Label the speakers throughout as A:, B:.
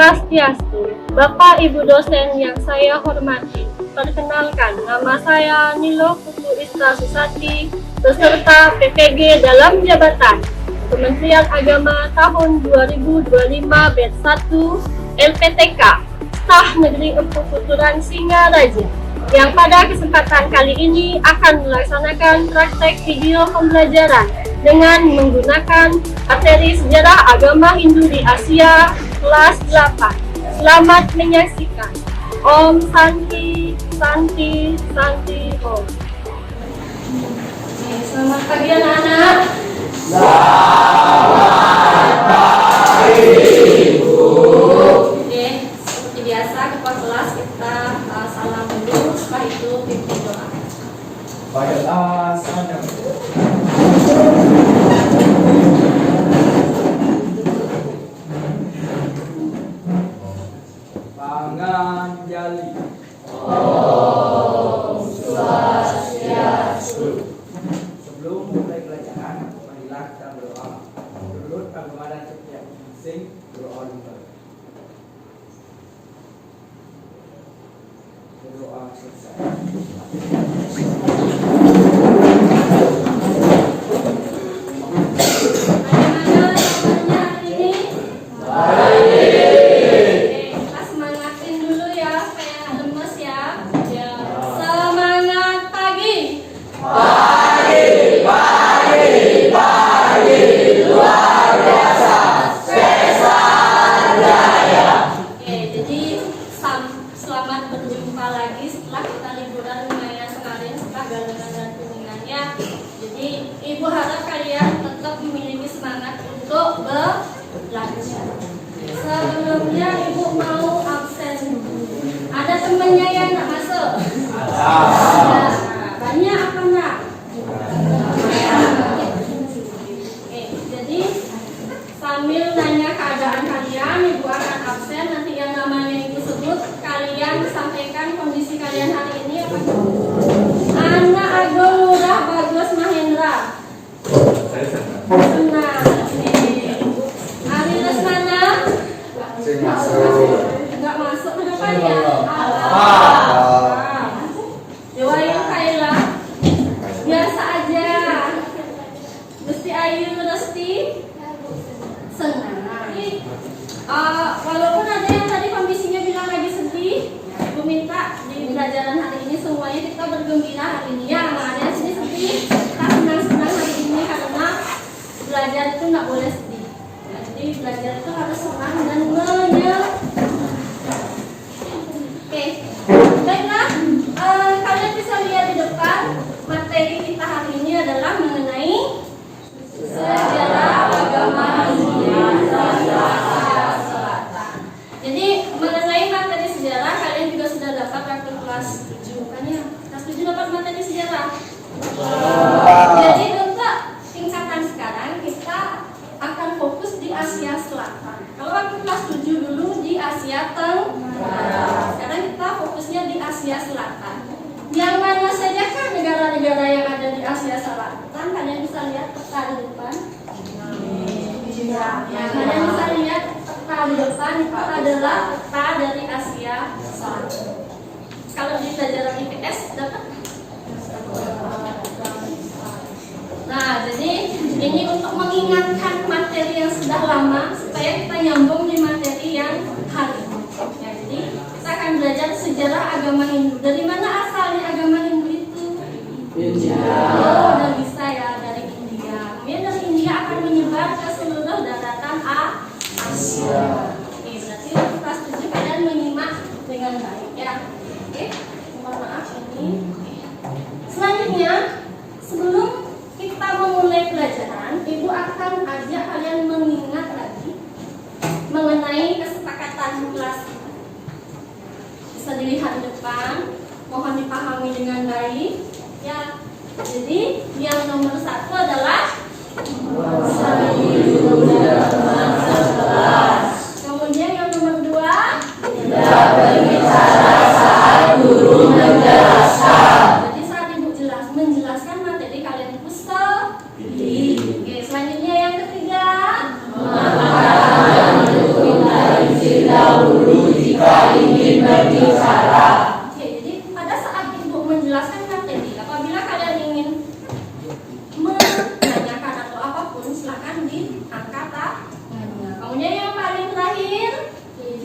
A: Swastiastu. Bapak Ibu dosen yang saya hormati, perkenalkan nama saya Nilo Putu Ista Susati, beserta PPG dalam jabatan Kementerian Agama tahun 2025 batch 1 LPTK Staf Negeri Empu Tuturan Singaraja, yang pada kesempatan kali ini akan melaksanakan praktek video pembelajaran dengan menggunakan materi sejarah agama Hindu di Asia kelas 8. Selamat menyaksikan. Om Santi, Santi, Santi, Om. Selamat pagi anak-anak.
B: Selamat pagi, Bu.
A: Oke, seperti biasa kepada kelas kita salam dulu, setelah itu pimpin doa.
B: Baiklah, salam. Panganjali.
A: Om Swastiastu.
B: Sebelum mulai pelajaran, marilah kita berdoa. Menurut agama dan setiap masing berdoa dulu. Berdoa selesai.
A: Selamat berjumpa lagi setelah kita liburan lumayan kemarin setelah galangan dan kuningannya. Jadi Ibu harap kalian tetap memiliki semangat untuk belajar. Sebelumnya Ibu mau absen. Ada temannya yang nggak masuk? Ada. Banyak apa enggak? Jadi sambil nanya keadaan kalian, Ibu akan absen. Nanti yang namanya Ibu sebut, kalian sampaikan kondisi kalian hari ini apa? Anak Agung Lurah Bagus Mahendra. Senang. Ari Lesmana? Enggak masuk, kenapa ya? Dewa yang Kaila? Biasa aja. Gusti Ayu Resti? Senang. Walaupun ada yang tadi kondisinya bilang lagi sedih, Ibu minta di pelajaran hari ini semuanya kita bergembira hari ini. Ya, ada yang sedih, kita senang-senang hari ini karena belajar itu nggak boleh sedih. Ya, jadi belajar itu harus senang dan Oke, baiklah. Kalian bisa lihat di depan materi kita hari ini adalah mengenai sejarah agama India dan Asia Selatan. Jadi mengenai materi sejarah kalian juga sudah dapat waktu kelas 7 kan ya? Kelas 7 dapat materi sejarah. Jadi untuk tingkatan sekarang kita akan fokus di Asia Selatan. Kalau waktu kelas 7 dulu di Asia Tenggara. Sekarang kita fokusnya di Asia Selatan. Yang mana saja kan negara-negara yang ada di Asia Selatan? Kalian bisa lihat peta di depan. Kalian bisa lihat peta di depan itu adalah peta dari Asia Selatan. Kalau di pelajaran IPS dapat. Nah, jadi ini untuk mengingatkan materi yang sudah lama supaya kita nyambung di materi yang hari ini. Ya, jadi kita akan belajar sejarah agama Hindu. Dari mana asalnya agama Hindu itu?
B: India.
A: Oh, udah bisa ya, dari India. Kemudian dari India akan menyebar ke seluruh daratan Asia. Oke, berarti untuk kelas 7 kalian menyimak dengan baik ya. Oke, mohon maaf ini. Selanjutnya, sebelum kita memulai pelajaran, Ibu akan ajak kalian mengingat lagi mengenai kesepakatan kelas. Bisa dilihat di depan, mohon dipahami dengan baik ya. Jadi yang nomor 1 adalah kemudian yang nomor 2
B: Tidak berbicara saat guru menjelaskan.
A: Jadi saat Ibu menjelaskan materi kalian itu selanjutnya yang ketiga
B: Mengatakan mendukung dari
A: menjelaskan materi. Apabila kalian ingin menanyakan atau apapun, silakan diangkat tangannya. Kemudian yang paling terakhir,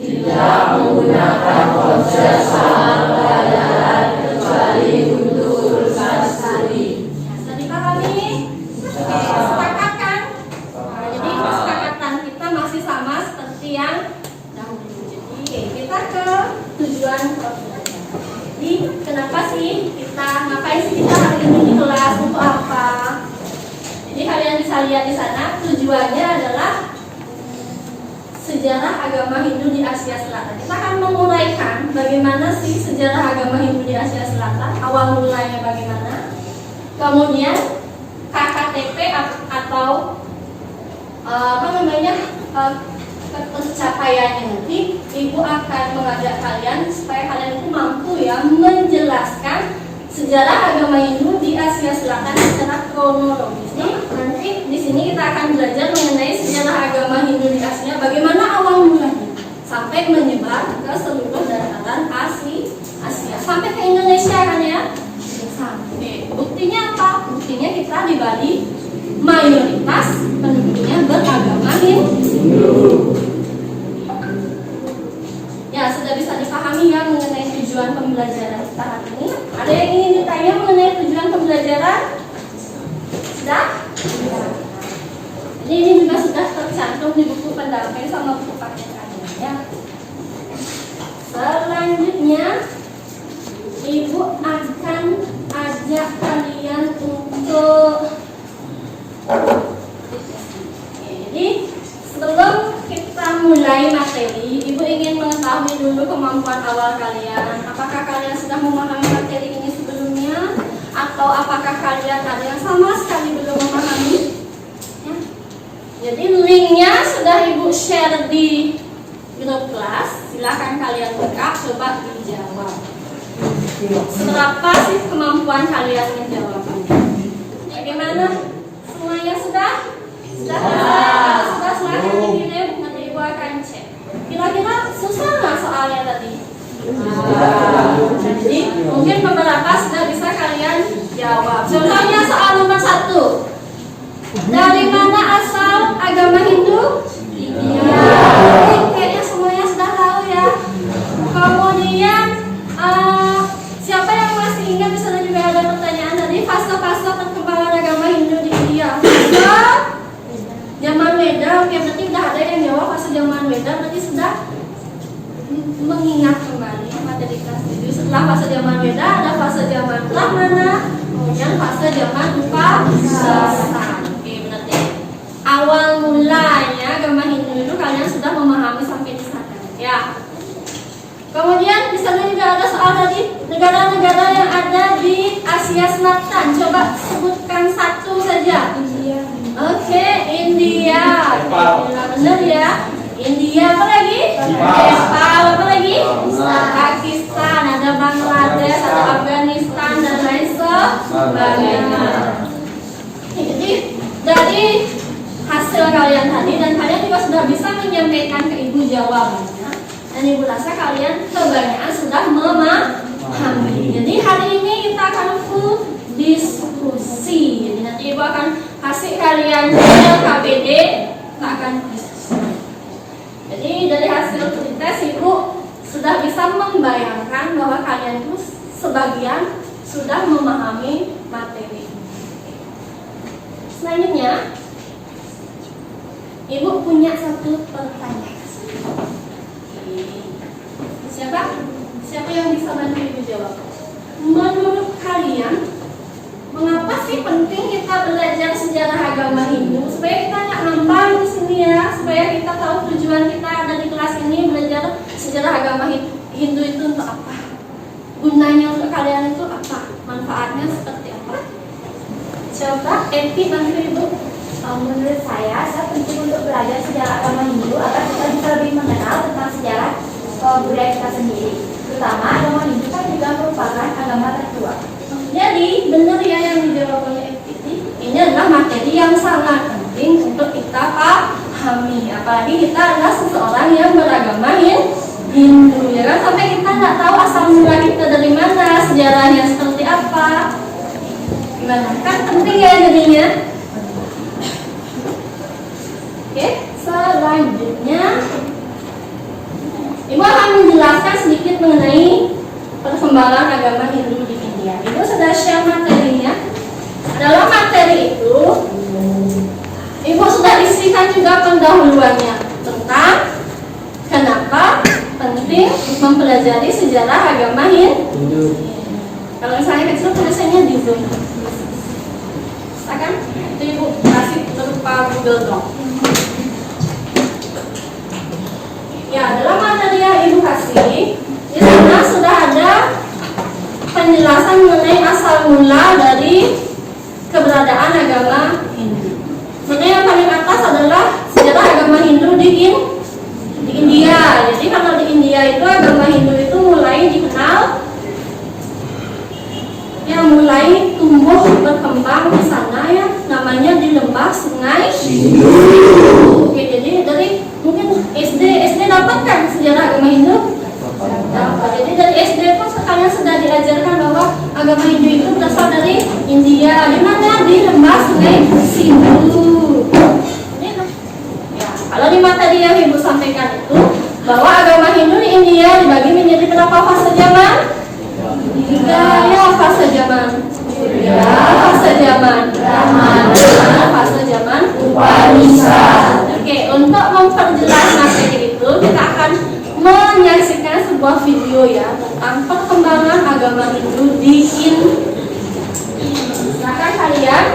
C: Tidak menggunakan ponsel saat pelajaran kecuali untuk urusan studi.
A: sudah dipahami? Oke, sepakat kan? Nah, jadi kesepakatan kita masih sama seperti yang dahulu. Jadi kita ke tujuan pembelajaran. Jadi kenapa sih kita, ngapain sih kita hari ini di kelas, untuk apa? Jadi kalian bisa lihat di sana, tujuannya adalah sejarah agama Hindu di Asia Selatan. Kita akan menguraikan bagaimana sih sejarah agama Hindu di Asia Selatan, awal mulanya bagaimana, kemudian KKTP atau pencapaiannya nanti. Ibu akan mengajak kalian supaya kalian itu mampu ya menjelaskan sejarah agama Hindu di Asia Selatan secara kronologis. Nanti di sini kita akan belajar mengenai sejarah agama Hindu di Asia, bagaimana awal mulanya sampai menyebar ke seluruh daratan Asia sampai ke Indonesia kan ya. Sampai. Buktinya apa? Buktinya kita di Bali mayoritas penduduknya beragama Hindu. Ya, sudah bisa dipahami ya mengenai tujuan pembelajaran kita hari ini. Ada yang ingin ditanya mengenai tujuan pembelajaran? Sudah? Ya. Jadi ini juga sudah tercantum di buku pendamping sama buku paket kalian ya. Selanjutnya, Ibu akan ajak kalian untuk jadi sebelum kita mulai materi, Ibu ingin mengetahui dulu kemampuan awal kalian. Apakah kalian sudah memahami materi ini sebelumnya, atau apakah kalian ada yang sama sekali belum memahami? Ya. Jadi linknya sudah Ibu share di grup kelas. Silahkan kalian buka, coba dijawab. Seberapa sih kemampuan kalian menjawabnya? Bagaimana? Semuanya sudah? Sudah silahkan dikirim, nanti Ibu akan cek. Kira-kira susah nggak soalnya tadi? Jadi mungkin beberapa sudah bisa kalian jawab. Contohnya soal nomor 1. Dari mana asal agama Hindu? India. Kayaknya semuanya sudah tahu ya. Kemudian siapa yang masih ingat, di sana juga ada pertanyaan tadi, fase-fase perkembangan agama Hindu di India. Zaman Weda, oke, berarti sudah ada yang jawab fase zaman Weda, berarti sudah mengingat kembali materi kelas 7. Setelah fase zaman Weda ada fase zaman Brahmana, kemudian fase zaman Upanishads. Oke, berarti awal mulanya agama Hindu itu kalian sudah memahami sampai di sana ya. Kemudian di sana juga ada soal tadi, negara-negara yang ada di Asia Selatan. Coba sebutkan satu saja.
C: India.
A: Oke, India. Benar ya. India, apa lagi? Nepal, apa lagi? Pakistan, ada Bangladesh, ada Afghanistan dan lain sebagainya. Jadi dari hasil kalian tadi, dan kalian juga sudah bisa menyampaikan ke Ibu jawabannya, dan Ibu rasa kalian kebanyakan sudah memahami. Jadi hari ini kita akan full diskusi. Jadi nanti Ibu akan kasih kalian KBD, kita akan diskusi. Jadi dari hasil tes Ibu sudah bisa membayangkan bahwa kalian itu sebagian sudah memahami materi. Selanjutnya, Ibu punya satu pertanyaan. Siapa yang bisa bantu Ibu jawab? Menurut kalian, mengapa sih penting kita belajar sejarah agama Hindu? Supaya kita nggak ngambang di sini ya, supaya kita tahu tujuan kita ada di kelas ini, belajar sejarah agama Hindu itu untuk apa? Gunanya untuk kalian itu apa? Manfaatnya seperti apa? Coba Epi bantu Ibu.
C: Menurut saya penting untuk belajar sejarah agama Hindu agar kita bisa lebih mengenal tentang sejarah budaya kita sendiri. Terutama agama Hindu kan juga merupakan agama tertua.
A: Jadi benar ya yang dijawab oleh Epi. Ini adalah materi yang sangat penting untuk kita pahami. Apalagi kita adalah seseorang yang beragama Hindu. Hindu, ya kan? Sampai kita nggak tahu asal mula kita dari mana, sejarahnya seperti apa. Gimana? Kan penting ya jadinya. Oke, selanjutnya Ibu akan menjelaskan sedikit mengenai perkembangan agama Hindu di India. Ibu sudah share materinya. Dalam materi itu, Ibu sudah isikan juga pendahuluannya tentang kenapa penting mempelajari sejarah agama Hindu. Kalau misalnya kecil tulisannya di Zoom. Silakan, itu Ibu kasih berupa Google Doc. Ya, dalam materi yang Ibu kasih, di sana sudah ada penjelasan mengenai asal mula dari keberadaan agama Hindu. Sebenarnya yang paling atas adalah sejarah agama Hindu di India. Jadi kalau di India itu agama Hindu itu mulai dikenal, yang mulai tumbuh berkembang di sana ya, namanya di lembah Sungai Sindu. Oke, jadi dari mungkin SD dapat kan sejarah agama Hindu? Dapat. Jadi dari SD pun sekalian sudah diajarkan bahwa agama Hindu itu berasal dari India. Di mana? Di lembah Sungai Sindu. Ya, kalau di materi yang Ibu sampaikan itu bahwa agama Hindu di India dibagi menjadi berapa fase zaman? 3 ya, fase zaman Buddha, fase zaman Brahmana, fase zaman Upanishad. Oke, untuk memperjelas materi itu kita akan menyaksikan sebuah video ya tentang perkembangan agama Hindu di India. Silakan kalian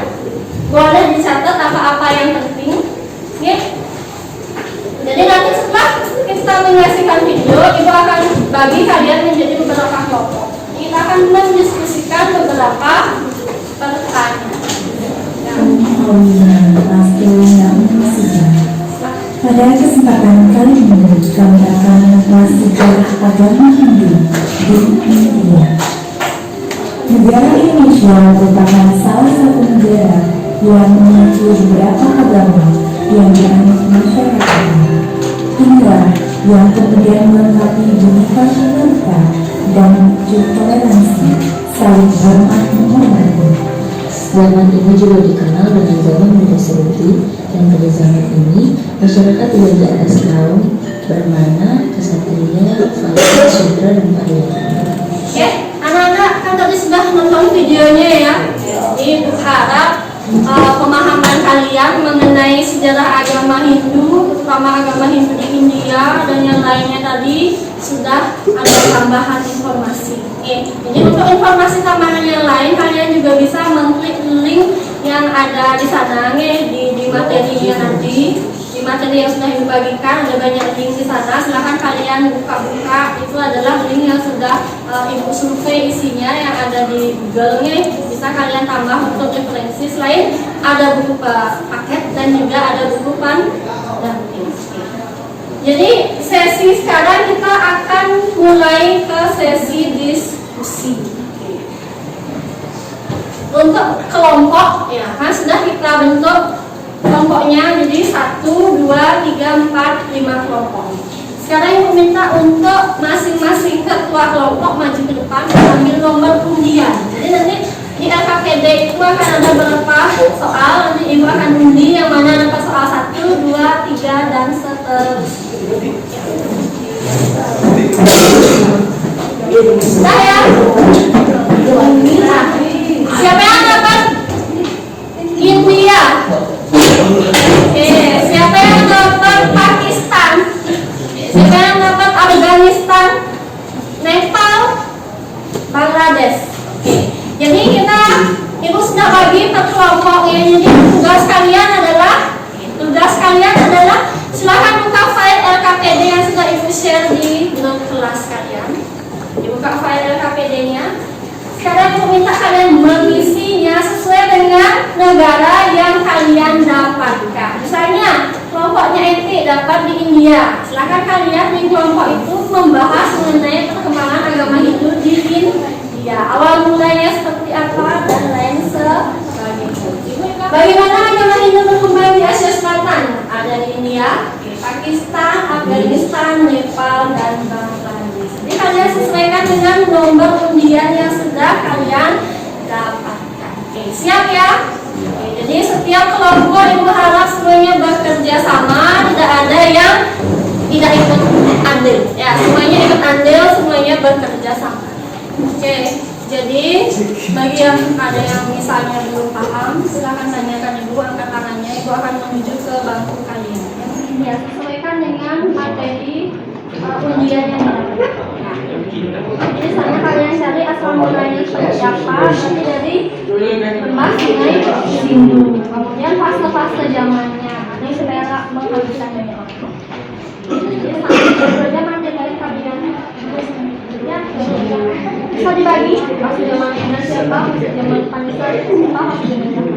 A: boleh dicatat apa-apa yang penting. Oke. Jadi nanti setelah kita menyaksikan video, Ibu akan bagi kalian menjadi beberapa kelompok. Kita akan mendiskusikan beberapa pertanyaan.
D: Pada kesempatan kali ini kami akan membahas sejarah agama Hindu di India. Negara Indonesia merupakan salah satu negara yang memiliki beberapa agama yang dianut masyarakatnya, hingga yang kemudian melengkapi Bhinneka Tunggal Ika dan wujud toleransi, saling hormat menghormati.
E: Zaman ini juga dikenal dengan zaman Buddha Seruti, dan pada zaman ini masyarakat tidak di atas kaum Brahmana, Ksatria, Vaishya, Sudra, dan Pariyana.
A: Oke, anak-anak kan tadi sudah nonton videonya ya. Jadi berharap pemahaman kalian mengenai sejarah agama Hindu, terutama agama Hindu di India dan yang lainnya tadi sudah ada tambahan informasi. Oke, jadi untuk informasi tambahan yang lain kalian juga bisa mengklik link yang ada di sana di materinya nanti. Di materi yang sudah dibagikan ada banyak link di sana. Silahkan kalian buka-buka. Itu adalah link yang sudah Ibu survei isinya yang ada di Google-nya. Bisa kalian tambah untuk referensi. Selain ada buku paket dan juga ada buku pendamping. Jadi sesi sekarang kita akan mulai ke sesi diskusi. Untuk kelompok ya kan sudah kita bentuk kelompoknya jadi 1, 2, 3, 4, 5 kelompok. Sekarang Ibu minta untuk masing-masing ketua kelompok maju ke depan ambil nomor undian. Jadi nanti di LKPD itu akan ada beberapa soal, nanti Ibu akan undi yang mana dapat soal 1, 2, 3 dan seterusnya. Sudah ya? Siapa yang dapat India? Oke, siapa yang dapat Pakistan? Siapa yang dapat Afghanistan? Nepal? Bangladesh? Oke, jadi Ibu sudah bagi per kelompok ya. Jadi tugas kalian adalah silakan buka file LKPD yang sudah Ibu share di grup kelas kalian. Dibuka file LKPD-nya. Sekarang Ibu minta kalian mengisinya sesuai dengan negara yang kalian dapatkan. Misalnya kelompoknya ente dapat di India. Silakan kalian di kelompok itu membahas mengenai perkembangan agama Hindu di India. Awal mulanya seperti apa dan lain sebagainya. Bagaimana agama Hindu berkembang di Asia Selatan? Ada di India, Pakistan, Afghanistan, Nepal, dan Bangladesh. kalian sesuaikan dengan nomor undian yang sudah kalian dapatkan. Oke, siap ya? Oke, jadi setiap kelompok ibu harap semuanya bekerja sama, tidak ada yang tidak ikut andil. Ya, semuanya ikut andil, semuanya bekerja sama. Oke, jadi bagi yang ada yang misalnya belum paham, silakan tanyakan ibu, angkat tangannya, ibu akan menuju ke bangku kalian. Ya, sesuaikan dengan materi undian yang didapatkan. Jadi saya kalian cari asal mulanya seperti apa, nanti dari lembah sungai Sindu, kemudian fase-fase zamannya, nanti supaya nggak menghabiskan banyak waktu. Jadi sampai saja materi kalian ya, bisa dibagi fase zaman siapa, fase zaman Panisa siapa, fase zaman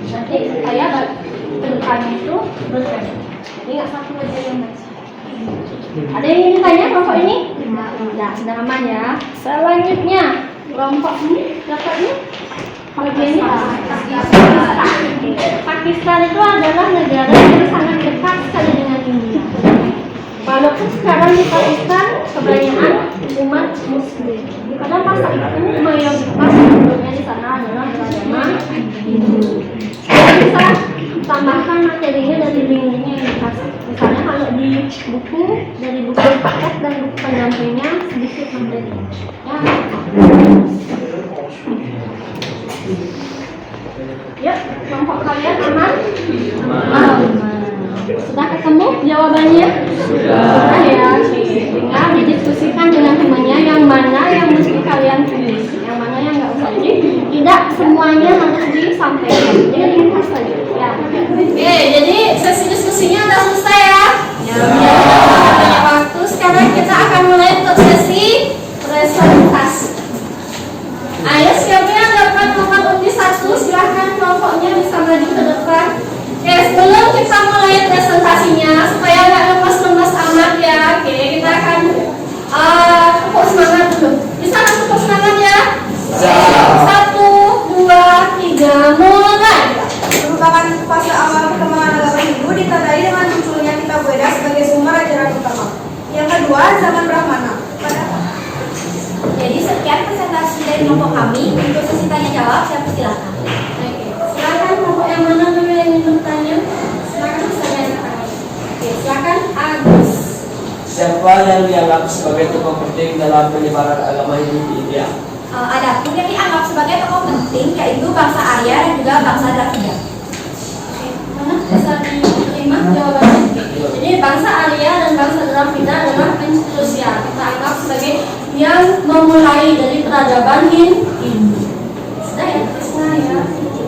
A: nanti saya kedepannya itu berbeda. Jadi nggak satu aja yang baca. Ada yang ingin tanya kelompok ini? Nah, sudah aman ya. Selanjutnya kelompok ini dapatnya bagian ini Pakistan itu adalah negara yang sangat dekat sekali dengan India. Walaupun sekarang di Pakistan kebanyakan umat Muslim, padahal masa itu mayoritas penduduknya di sana adalah beragama Hindu. Bisa tambahkan materinya dari linknya yang dikasih. Misalnya kalau di buku, dari buku paket dan buku pendampingnya sedikit materinya. Ya, kelompok kalian aman? Sudah ketemu jawabannya? Sudah ya. Tinggal didiskusikan dengan temannya yang mana yang mesti kalian pilih, yang mana yang nggak usah. Jadi tidak semuanya harus disampaikan. Jadi ringkas saja. Ya. Oke, jadi sesi diskusinya udah selesai ya. Ya. Banyak waktu. Sekarang kita akan mulai untuk sesi presentasi. Ayo, siapa yang dapat nomor undi 1, silahkan kelompoknya bisa maju ke depan. Oke, sebelum kita mulai presentasinya, supaya nggak lemas-lemas amat ya. Oke, kita akan tepuk semangat dulu. Bisa tepuk semangat ya? 1, 2, 3, mulai.
F: Merupakan fase awal perkembangan agama Hindu ditandai dengan munculnya kitab Weda sebagai sumber ajaran utama. Yang kedua, zaman Brahmana.
C: Jadi sekian presentasi dari kelompok kami. Untuk sesi tanya jawab, siapa silakan.
A: Oke, silakan kelompok yang mana dulu yang ingin bertanya? Silakan saya tangan. Oke, silakan Agus.
B: Siapa yang dianggap sebagai tokoh penting dalam penyebaran agama Hindu di India?
C: Ada pun yang dianggap sebagai tokoh penting yaitu bangsa Arya dan juga bangsa Dravida.
A: Oke, mana bisa diterima jawabannya? Jadi bangsa Arya dan bangsa Dravida adalah pencetus ya. Kita anggap sebagai yang memulai dari peradaban Hindu. Sudah ya, teruslah ya.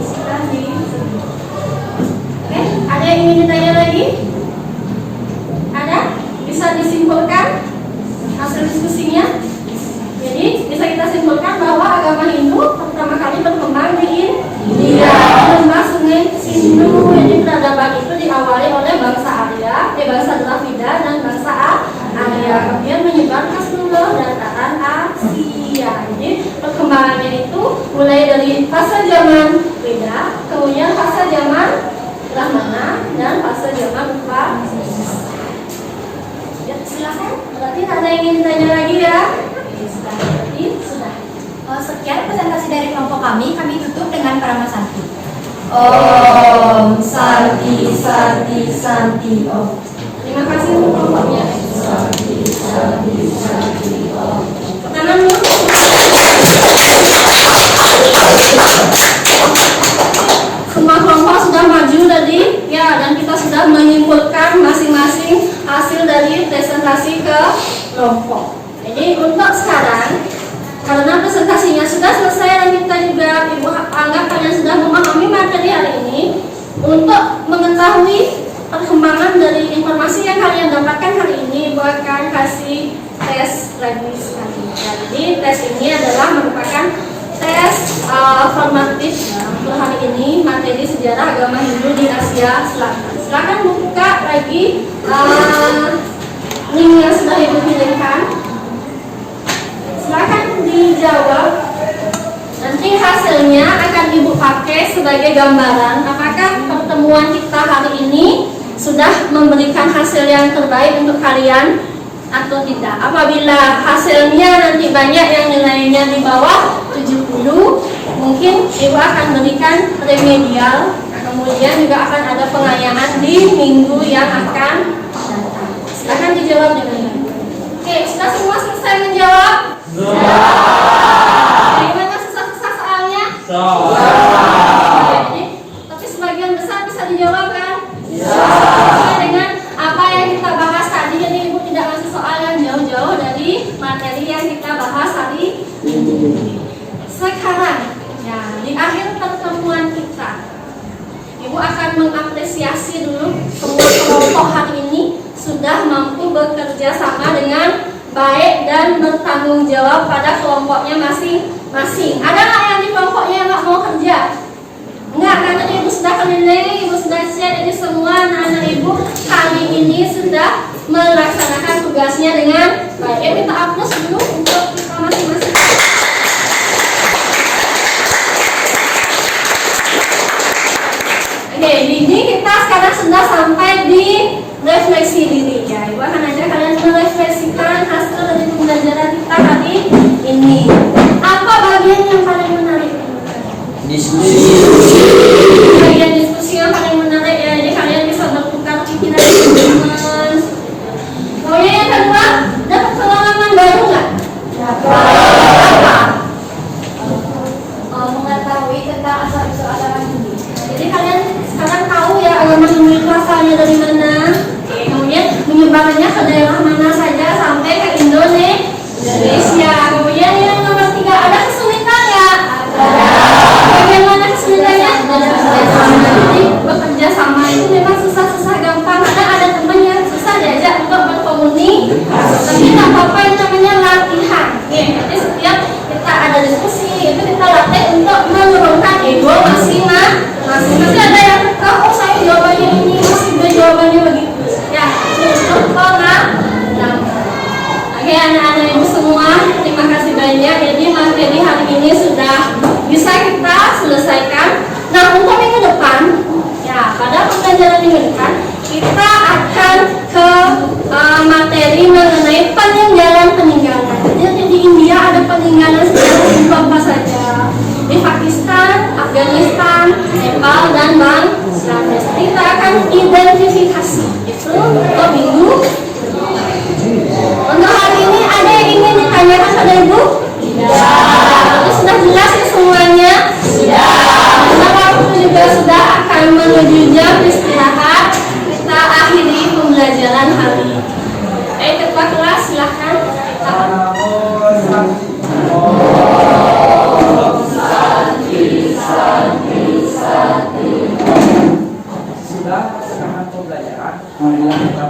A: Sudah di. Oke, ada yang ingin ditanya lagi? Ada? Bisa disimpulkan hasil diskusinya? Jadi bisa kita simpulkan bahwa agama Hindu pertama kali berkembang di India, lembah sungai Sindu. Jadi peradaban itu diawali oleh bangsa Arya, bangsa Dravida dan bangsa Arya, kemudian menyebar ke seluruh dataran Asia. Jadi perkembangannya itu mulai dari fase zaman Weda, kemudian fase zaman Brahmana dan fase zaman Upasana. Ya, silakan. Berarti ada yang ingin ditanya lagi ya? Sudah.
C: Sekian presentasi dari kelompok kami tutup dengan Parama Santi.
A: Om Santi Santi Santi Om. Terima kasih untuk kelompoknya. Santi Santi Santi Om. Kanan dulu. Semua kelompok sudah maju tadi ya, dan kita sudah menyimpulkan masing-masing hasil dari presentasi ke kelompok. Jadi untuk sekarang, karena presentasinya sudah selesai dan kita juga ibu anggap kalian sudah memahami materi hari ini, untuk mengetahui perkembangan dari informasi yang kalian dapatkan hari ini, ibu akan kasih tes lagi sekali. Jadi tes ini adalah merupakan tes formatif untuk hari ini, materi sejarah agama Hindu di Asia Selatan. Silakan buka lagi link yang sudah ibu kirimkan. Silakan dijawab. Nanti hasilnya akan ibu pakai sebagai gambaran apakah pertemuan kita hari ini sudah memberikan hasil yang terbaik untuk kalian atau tidak. Apabila hasilnya nanti banyak yang nilainya di bawah 70, mungkin ibu akan berikan remedial. Kemudian juga akan ada pengayaan di minggu yang akan datang. Silakan dijawab dengan baik. Oke, sudah semua selesai menjawab? Bagaimana susah-susah soalnya? Jadi, tapi sebagian besar bisa dijawab kan? Sesuai dengan apa yang kita bahas tadi. Jadi ibu tidak ngasih soal yang jauh-jauh dari materi yang kita bahas hari ini. Sekarang, ya, di akhir pertemuan kita, ibu akan mengapresiasi dulu semua kelompok hari ini sudah mampu bekerja sama dengan baik dan bertanggung jawab pada kelompoknya masing-masing. Ada nggak yang di kelompoknya nggak mau kerja? Enggak, karena ibu sudah keliling, ibu sudah share, jadi semua anak-anak ibu kali ini sudah melaksanakan tugasnya dengan baik. Minta aplaus dulu untuk kita masing-masing. Oke, ini kita sekarang sudah sampai di refleksi diri ya. Ibu akan ajak kalian merefleksikan hasil dari pembelajaran kita hari ini. Apa bagian yang paling menarik?
B: Diskusi.
A: Bagian diskusi yang paling menarik ya. Jadi kalian bisa bertukar pikiran teman-teman. Kemudian yang kedua, dapat pengalaman baru nggak? Apa?
C: Mengetahui tentang asal-usul agama Hindu.
A: Jadi kalian sekarang tahu ya agama Hindu itu asalnya dari mana. Oke, kemudian menyebarannya ke daerah mana saja sampai ke Indonesia. Kemudian yang nomor 3, ada kesulitan ya? Ada. Bagaimana kesulitannya? Jadi bekerja sama itu memang susah-susah gampang. Karena ada teman yang susah diajak untuk berkomunikasi. Tapi tak apa-apa, yang namanya latihan. Oke, jadi setiap kita ada diskusi itu kita latih untuk menurunkan ego masing-masing. Masih ada yang oh saya jawabannya ini, masih B jawabannya begitu. Ya, untuk pengalaman. Oke anak-anak ibu semua, terima kasih banyak. Jadi materi hari ini sudah bisa kita selesaikan. Nah untuk minggu depan, ya pada pembelajaran minggu depan kita akan ke materi mengenai peninggalan-peninggalan. Jadi di India ada peninggalan sejarah itu apa saja. Di Pakistan, Afghanistan, Nepal, dan Bangladesh. Kita akan identifikasi itu untuk minggu. Untuk hari ini ada yang ingin ditanyakan pada ibu? Tidak. Itu sudah jelas ya semuanya? Sudah. Karena waktu juga sudah akan menuju jam istirahat. Kita akhiri pembelajaran hari ini. Ketua kelas silahkan.
B: Sudah melaksanakan pembelajaran, marilah kita